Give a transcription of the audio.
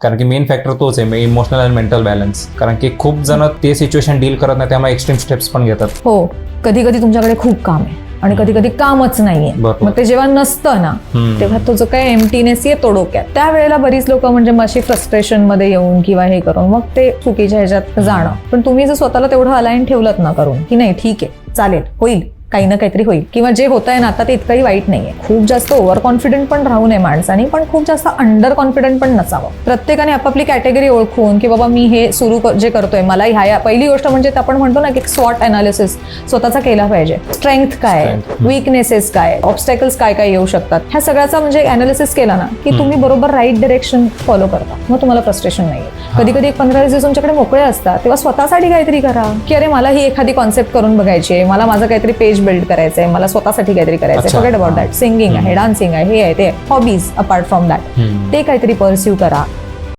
कारण की main factor तोच आहे, इमोशनल आणि मेंटल बॅलन्स. कारण की खूप जण ते सिच्युएशन डील करत नाही, त्यामुळे एक्स्ट्रीम स्टेप्स पण घेतात. हो, कधी कधी तुमच्याकडे खूप काम आहे आणि कधी कधी कामच नाहीये. बरोबर. मग ते जेव्हा नसतं ना, तेव्हा तो जो काय एम्प्टीनेस येतो डोक्यात, त्यावेळेला बरीच लोक म्हणजे अशी फ्रस्ट्रेशन मध्ये येऊन किंवा हे करून मग ते चुकीच्या ह्याच्यात जाणं. पण तुम्ही जर स्वतःला तेवढं अलाइन ठेवलत ना करून की नाही ठीक आहे चालेल होईल, काही ना काहीतरी होईल, किंवा जे होत आहे ना आता ते इतकंही वाईट नाहीये. खूप जास्त ओव्हर कॉन्फिडंट पण राहू नये माणसाने, पण खूप जास्त अंडर कॉन्फिडंट पण नसावं. प्रत्येकाने आपापली कॅटेगरी ओळखून की बाबा मी हे सुरू जे करतोय मला ह्या पहिली गोष्ट म्हणजे आपण म्हणतो ना की स्वॉट अनालिसिस स्वतःचा केला पाहिजे. स्ट्रेंथ काय, विकनेसेस काय, ऑब्स्टॅकल्स काय काय येऊ शकतात, ह्या सगळ्याचा म्हणजे अनालिसिस केला ना की तुम्ही बरोबर राईट डिरेक्शन फॉलो करता, मग तुम्हाला फ्रस्ट्रेशन नाही. कधी कधी 15 दिवस तुमच्याकडे मोकळे असतात तेव्हा स्वतःसाठी काहीतरी करा की अरे मला ही एखादी कॉन्सेप्ट करून बघायची आहे, मला माझं काहीतरी पेज बिल्ड करायचंय, मला स्वतःसाठी काहीतरी करायचंय. Forget about that. सिंगिंग आहे, डान्सिंग आहे, हे आहे ते हॉबीज अपार्ट फ्रॉम दॅट, ते काहीतरी परस्यू करा.